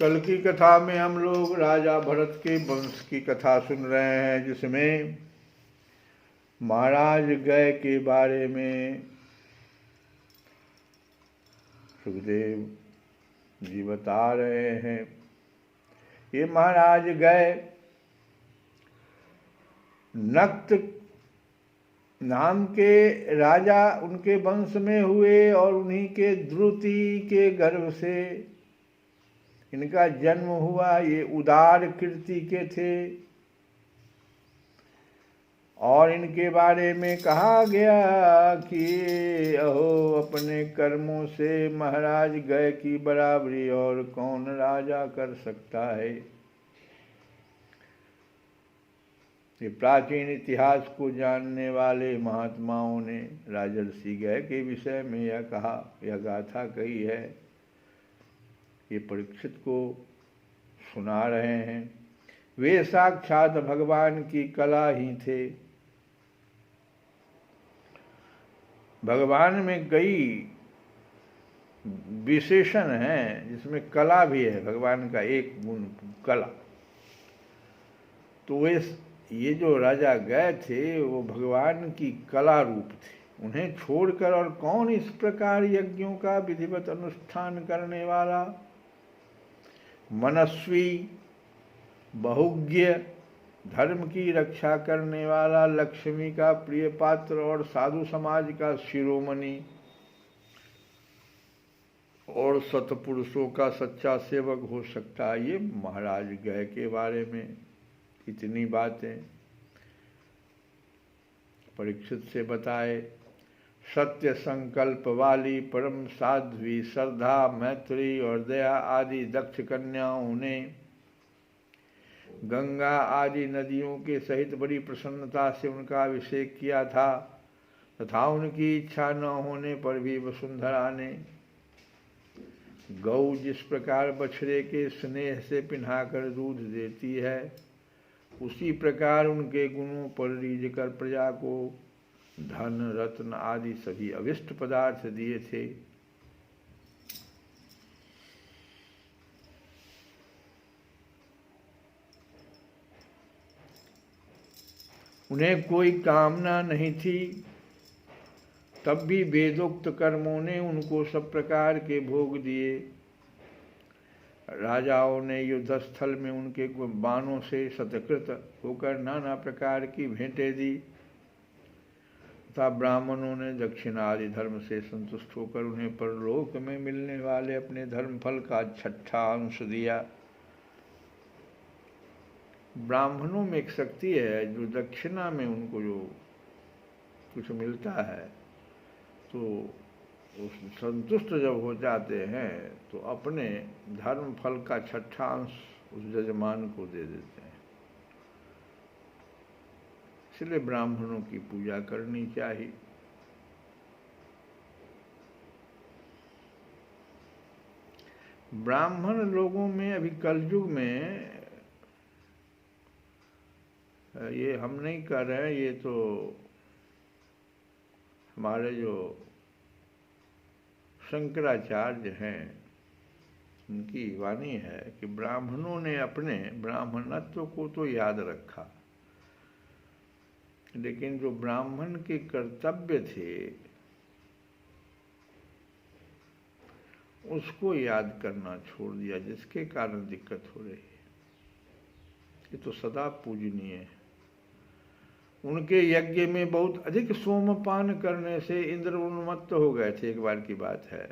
कल की कथा में हम लोग राजा भरत के वंश की कथा सुन रहे हैं, जिसमें महाराज गय के बारे में सुखदेव जी बता रहे हैं। ये महाराज गय नक्त नाम के राजा उनके वंश में हुए और उन्हीं के द्रुति के गर्भ से इनका जन्म हुआ। ये उदार कीर्ति के थे और इनके बारे में कहा गया कि अहो अपने कर्मों से महाराज गय की बराबरी और कौन राजा कर सकता है। ये प्राचीन इतिहास को जानने वाले महात्माओं ने राजर्षि गय के विषय में यह गाथा कही है। ये परीक्षित को सुना रहे हैं। वे साक्षात भगवान की कला ही थे। भगवान में कई विशेषण हैं, जिसमें कला भी है। भगवान का एक गुण कला। तो ये जो राजा गए थे वो भगवान की कला रूप थे। उन्हें छोड़कर और कौन इस प्रकार यज्ञों का विधिवत अनुष्ठान करने वाला, मनस्वी, बहुज्ञ, धर्म की रक्षा करने वाला, लक्ष्मी का प्रिय पात्र और साधु समाज का शिरोमणि और सतपुरुषों का सच्चा सेवक हो सकता है। ये महाराज गय के बारे में इतनी बातें परीक्षित से बताए। सत्य संकल्प वाली, परम साध्वी, श्रद्धा, मैत्री और दया आदि दक्ष कन्याओं ने गंगा आदि नदियों के सहित बड़ी प्रसन्नता से उनका अभिषेक किया था, तथा उनकी इच्छा न होने पर भी वसुंधरा ने गौ जिस प्रकार बछड़े के स्नेह से पिन्हाकर दूध देती है, उसी प्रकार उनके गुणों पर रीझ कर प्रजा को धन, रत्न आदि सभी अविष्ट पदार्थ दिए थे। उन्हें कोई कामना नहीं थी, तब भी वेदोक्त कर्मों ने उनको सब प्रकार के भोग दिए। राजाओं ने युद्धस्थल में उनके बाणों से सत्कृत होकर नाना प्रकार की भेंटें दी, तथा ब्राह्मणों ने दक्षिणा आदि धर्म से संतुष्ट होकर उन्हें परलोक में मिलने वाले अपने धर्म फल का 6ठा अंश दिया। ब्राह्मणों में एक शक्ति है, जो दक्षिणा में उनको जो कुछ मिलता है तो उस संतुष्ट जब हो जाते हैं तो अपने धर्म फल का 6ठा अंश उस जजमान को दे देते हैं। इसलिए ब्राह्मणों की पूजा करनी चाहिए। ब्राह्मण लोगों में अभी कलयुग में, ये हम नहीं कर रहे हैं, ये तो हमारे जो शंकराचार्य हैं उनकी वाणी है कि ब्राह्मणों ने अपने ब्राह्मणत्व को तो याद रखा, लेकिन जो ब्राह्मण के कर्तव्य थे उसको याद करना छोड़ दिया, जिसके कारण दिक्कत हो रही है। ये तो सदा पूजनीय है। उनके यज्ञ में बहुत अधिक सोमपान करने से इंद्र उन्मत्त हो गए थे। एक बार की बात है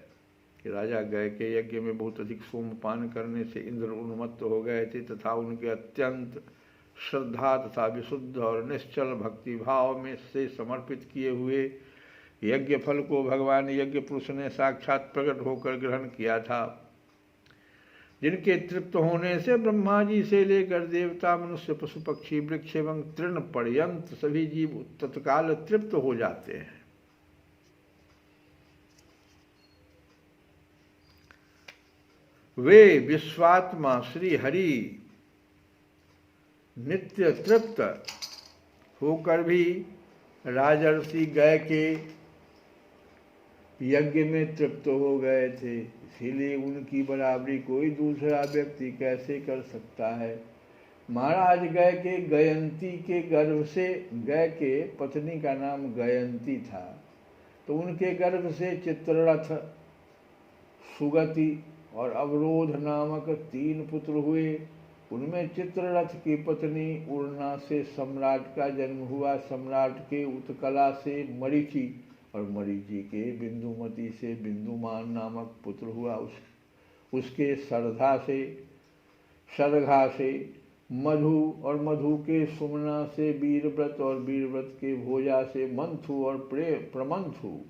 कि राजा गय के यज्ञ में बहुत अधिक सोमपान करने से इंद्र उन्मत्त हो गए थे, तथा उनके अत्यंत श्रद्धा तथा विशुद्ध और निश्चल भक्ति भाव में से समर्पित किए हुए यज्ञ फल को भगवान यज्ञ पुरुष ने साक्षात प्रकट होकर ग्रहण किया था, जिनके तृप्त होने से ब्रह्मा जी से लेकर देवता, मनुष्य, पशु पक्षी, वृक्ष एवं तृण पर्यंत सभी जीव तत्काल तृप्त हो जाते हैं। वे विश्वात्मा श्री हरि नित्य तृप्त होकर भी राजर्षि गय के यज्ञ में तृप्त हो गए थे, इसीलिए उनकी बराबरी कोई दूसरा व्यक्ति कैसे कर सकता है। महाराज गय के गयंती के गर्भ से, गय के पत्नी का नाम गयंती था, तो उनके गर्भ से चित्ररथ, सुगति और अवरोध नामक 3 पुत्र हुए। उनमें चित्ररथ की पत्नी उड़ना से सम्राट का जन्म हुआ। सम्राट के उत्कला से मरीचि और मरीचि के बिंदुमती से बिंदुमान नामक पुत्र हुआ। उसके सरघा से मधु और मधु के सुमना से वीरव्रत और वीरव्रत के भोजा से मंथु और प्रमंथु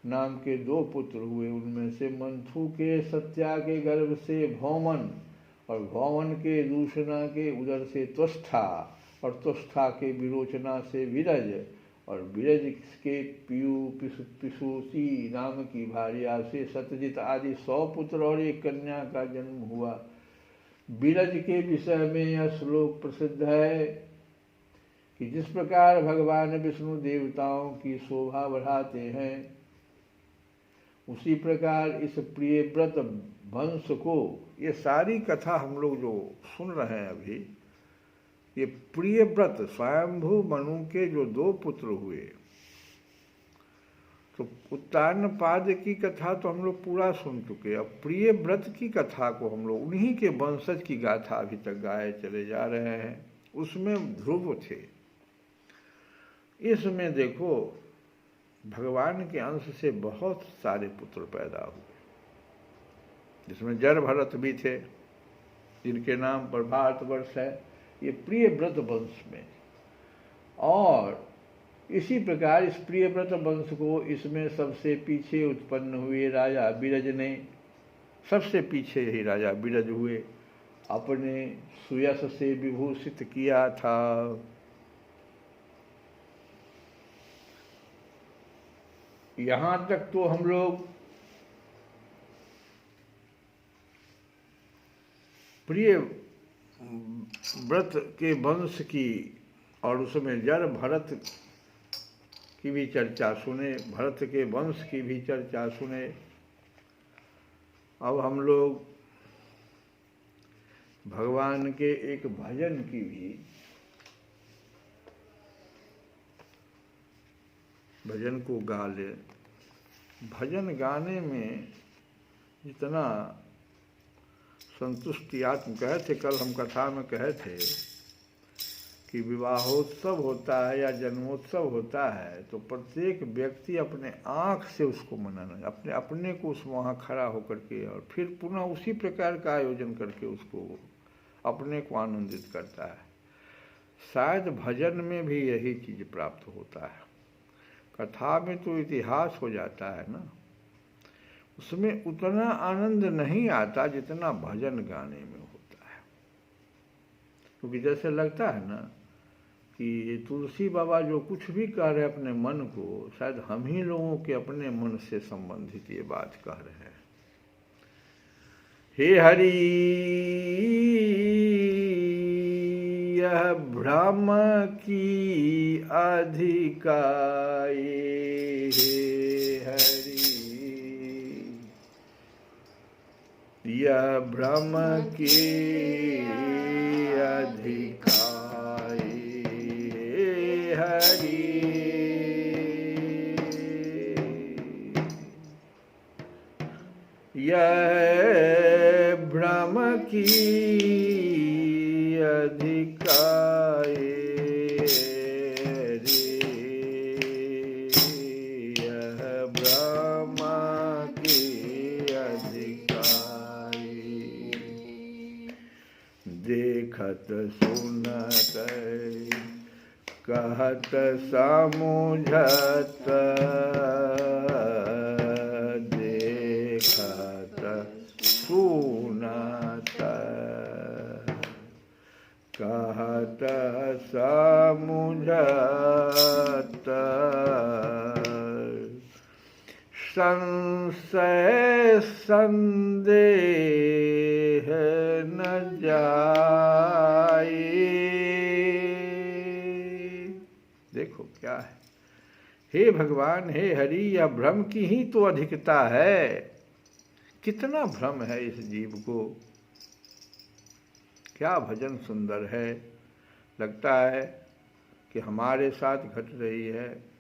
नाम के 2 पुत्र हुए। उनमें से मंथु के सत्या के गर्भ से भौमन और भौमन के दूषणा के उदर से त्वष्ठा और त्वष्ठा के विरोचना से विरज और विरज के पिशुसी नाम की भार्या से सत्यजित आदि 100 पुत्र और एक कन्या का जन्म हुआ। विरज के विषय में यह श्लोक प्रसिद्ध है कि जिस प्रकार भगवान विष्णु देवताओं की शोभा बढ़ाते हैं, उसी प्रकार इस प्रियव्रत वंश को, ये सारी कथा हम लोग जो सुन रहे हैं अभी, ये प्रियव्रत स्वयंभू मनु के जो 2 पुत्र हुए, तो उत्तानपाद की कथा तो हम लोग पूरा सुन चुके। अब प्रियव्रत की कथा को हम लोग उन्हीं के वंशज की गाथा अभी तक गाए चले जा रहे हैं। उसमें ध्रुव थे। इसमें देखो भगवान के अंश से बहुत सारे पुत्र पैदा हुए, जिसमें जड़ भरत भी थे, जिनके नाम पर भारतवर्ष है, ये प्रियव्रत वंश में। और इसी प्रकार इस प्रियव्रत वंश को, इसमें सबसे पीछे उत्पन्न हुए राजा विरज ने, सबसे पीछे ही राजा विरज हुए, अपने सुयश से विभूषित किया था। यहाँ तक तो हम लोग प्रिय व्रत के वंश की और उसमें जड़ भरत की भी चर्चा सुने, भरत के वंश की भी चर्चा सुने। अब हम लोग भगवान के एक भजन की भी, भजन को गा ले। भजन गाने में जितना संतुष्टि आत्म, कहे थे कल हम कथा में कहे थे कि विवाहोत्सव होता है या जन्मोत्सव होता है तो प्रत्येक व्यक्ति अपने आँख से उसको मनाना, अपने को उस वहाँ खड़ा होकर के और फिर पुनः उसी प्रकार का आयोजन करके उसको अपने को आनंदित करता है। शायद भजन में भी यही चीज़ प्राप्त होता है। कथा में तो इतिहास हो जाता है ना, उसमें उतना आनंद नहीं आता जितना भजन गाने में होता है। क्योंकि जैसे लगता है ना कि तुलसी बाबा जो कुछ भी कह रहे हैं अपने मन को, शायद हम ही लोगों के अपने मन से संबंधित ये बात कह रहे हैं। हे हरि यह भ्रम की अधिकाई, हे हरि यह भ्रम की अधिकाई, हे हरि यह भ्रम की अधिकाई रे, यह भ्रम की अधिकाई। देखत सुनत कहत समुझत, सुनत कहत समुझत, संशय संदेह न जाए। देखो क्या है, हे भगवान, हे हरि, यह भ्रम की ही तो अधिकता है। कितना भ्रम है इस जीव को। क्या भजन सुंदर है। लगता है कि हमारे साथ घट रही है।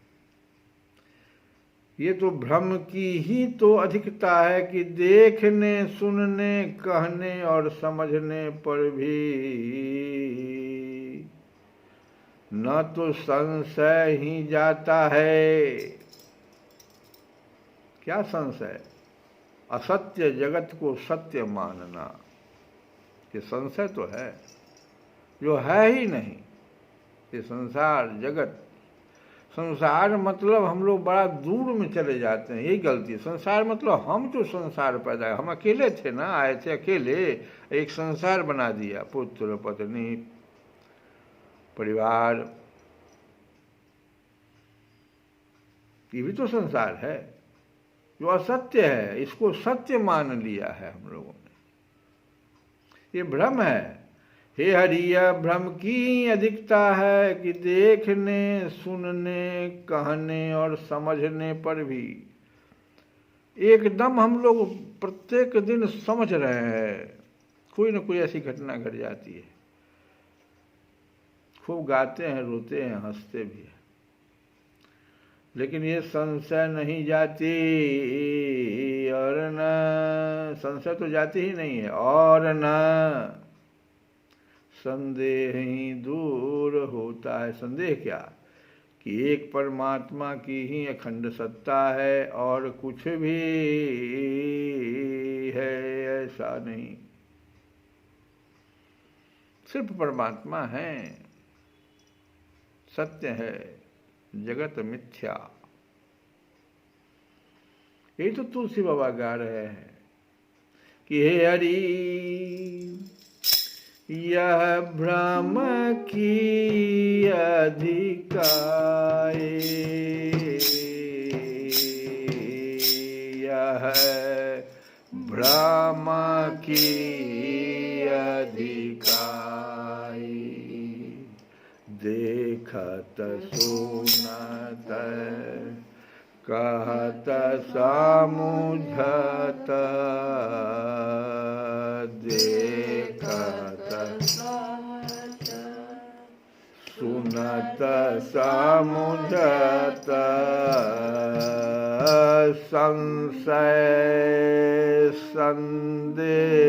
ये तो भ्रम की ही तो अधिकता है कि देखने, सुनने, कहने और समझने पर भी न तो संशय ही जाता है। क्या संशय? असत्य जगत को सत्य मानना। ये संशय तो है, जो है ही नहीं। ये संसार जगत, संसार मतलब हम लोग बड़ा दूर में चले जाते हैं, यही गलती। संसार मतलब हम जो संसार पैदा, हम अकेले थे ना, आए थे अकेले, एक संसार बना दिया। पुत्र, पत्नी, परिवार, ये भी तो संसार है जो असत्य है। इसको सत्य मान लिया है हम लोगों ने। ये भ्रम है। हे हरि, यह भ्रम की अधिकता है कि देखने, सुनने, कहने और समझने पर भी एकदम हम लोग प्रत्येक दिन समझ रहे हैं, कोई न कोई ऐसी घटना घट जाती है। खूब गाते हैं, रोते हैं, हंसते भी हैं, लेकिन ये संशय नहीं जाती। और न संशय तो जाती ही नहीं है, और न संदेह ही दूर होता है। संदेह क्या? कि एक परमात्मा की ही अखंड सत्ता है और कुछ भी है ऐसा नहीं। सिर्फ परमात्मा है, सत्य है, जगत मिथ्या। यही तो तुलसी बाबा गा रहे हैं कि हे हरि, यह भ्रम की अधिकाए, यह भ्रम की अधिकाई, देखत सुनत कहत समुझत, देखत सुनत समुझत, संशय संदेह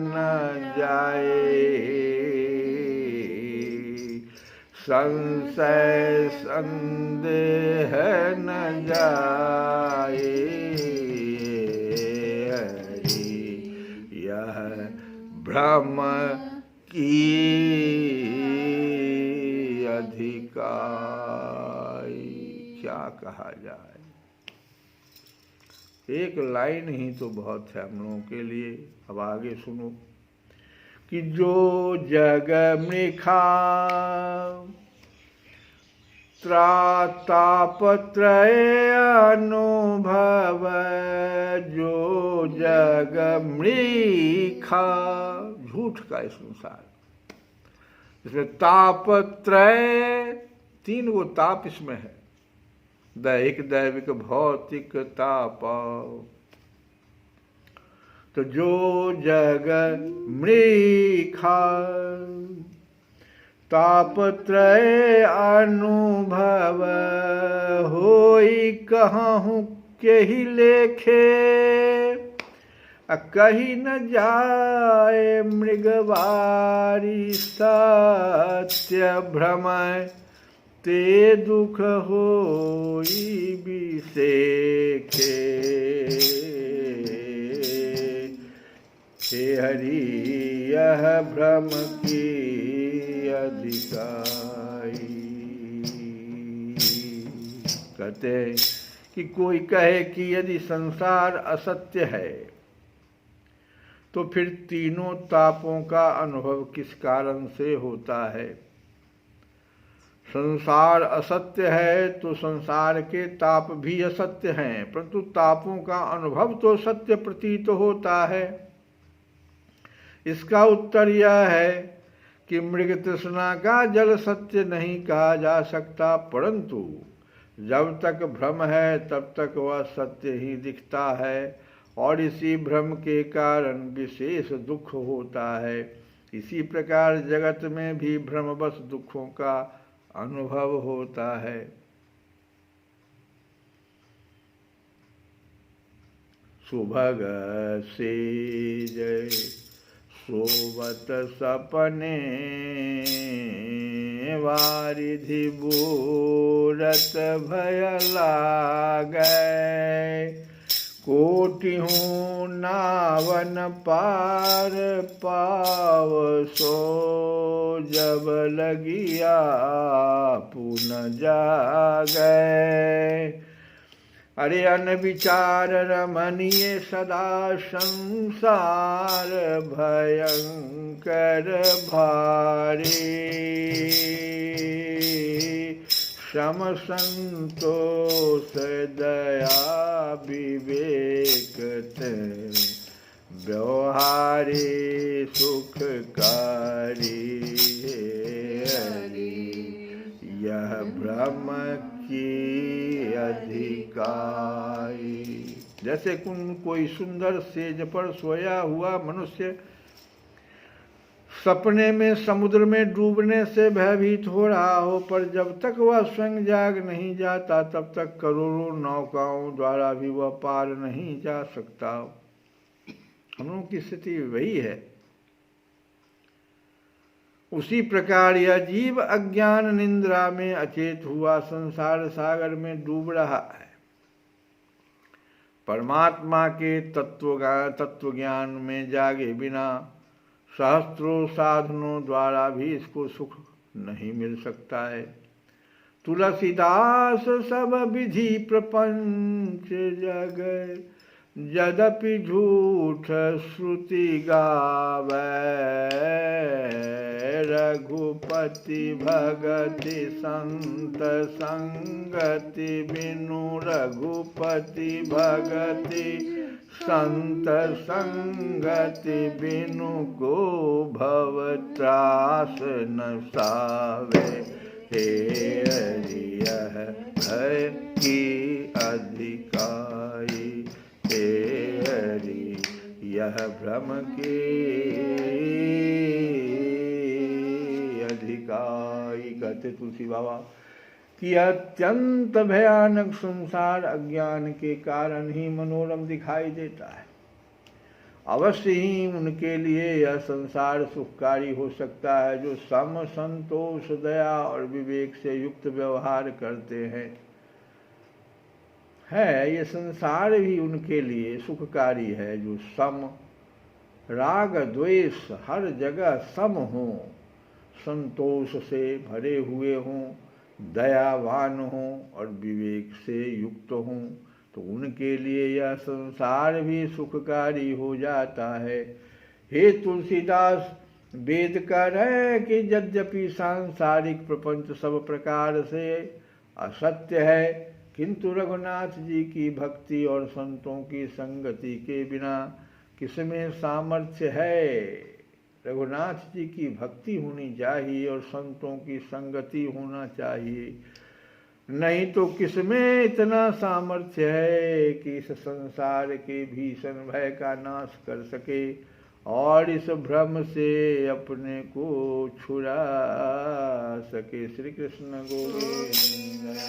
न जाए, संशय संदेह न जाए। यह भ्रम की अधिकाई। क्या कहा जाए। एक लाइन ही तो बहुत है हम लोगों के लिए। अब आगे सुनो कि जो जग मृखा त्रातापत्रय अनुभव, जो जग मृखा, झूठ का संसार, इसमें तापत्रय, 3 गो ताप इसमें है। दैहिक, दैविक, भौतिक ताप। तो जो जग मृखा तापत्रय अनुभव, होई कहूँ के ही लेखे, कही न जाए मृगवारी, सत्य भ्रम ते दुख होई बिसेखे। हे हरि, यह भ्रम की अधिकाई। कहते हैं कि कोई कहे कि यदि संसार असत्य है तो फिर तीनों तापों का अनुभव किस कारण से होता है। संसार असत्य है तो संसार के ताप भी असत्य हैं, परंतु तापों का अनुभव तो सत्य प्रतीत होता है। इसका उत्तर यह है कि मृग तृष्णा का जल सत्य नहीं कहा जा सकता, परंतु जब तक भ्रम है तब तक वह सत्य ही दिखता है, और इसी भ्रम के कारण विशेष दुख होता है। इसी प्रकार जगत में भी भ्रमवश दुखों का अनुभव होता है। सुभग से जय सोवत सपने वारिधि बूरत भय लागै, कोटिहूँ नावन पार पाव सो, जब लगिया पुन जागै। अरे अनविचार रमणीय सदा संसार, भयंकर भारी सम संतोष दया विवेक व्यवहारी सुखकारी, यह ब्रह्म की अधिकाई। जैसे कोई सुंदर सेज पर सोया हुआ मनुष्य सपने में समुद्र में डूबने से भयभीत हो रहा हो, पर जब तक वह स्वयं जाग नहीं जाता तब तक करोड़ों नौकाओं द्वारा भी वह पार नहीं जा सकता। हम लोगों की स्थिति वही है। उसी प्रकार यह जीव अज्ञान निंद्रा में अचेत हुआ संसार सागर में डूब रहा है। परमात्मा के तत्व ज्ञान में जागे बिना सहस्त्रों साधनों द्वारा भी इसको सुख नहीं मिल सकता है। तुलसीदास सब विधि प्रपंच जग, यद्यपि झूठ श्रुति गावै, रघुपति भगति संत संगति बिनु, रघुपति भगति संत संगति बिनु, को भव त्रास न सावे। हे हरि यह भय की अधिकाई, हे हरि यह भ्रम की अधिकाई। कहते तुलसी बाबा कि अत्यंत भयानक संसार अज्ञान के कारण ही मनोरम दिखाई देता है। अवश्य ही उनके लिए यह संसार सुखकारी हो सकता है जो सम संतोष दया और विवेक से युक्त व्यवहार करते हैं। ये संसार भी उनके लिए सुखकारी है जो सम, राग द्वेष हर जगह सम हों, संतोष से भरे हुए हों, दयावान हों और विवेक से युक्त हों, तो उनके लिए यह संसार भी सुखकारी हो जाता है। हे तुलसीदास, वेद कह रहे कि यद्यपि सांसारिक प्रपंच सब प्रकार से असत्य है, किंतु रघुनाथ जी की भक्ति और संतों की संगति के बिना किसमें सामर्थ्य है। रघुनाथ जी की भक्ति होनी चाहिए और संतों की संगति होना चाहिए, नहीं तो किसमें इतना सामर्थ्य है कि इस संसार के भीषण भय का नाश कर सके और इस भ्रम से अपने को छुड़ा सके। श्री कृष्ण गोविंद।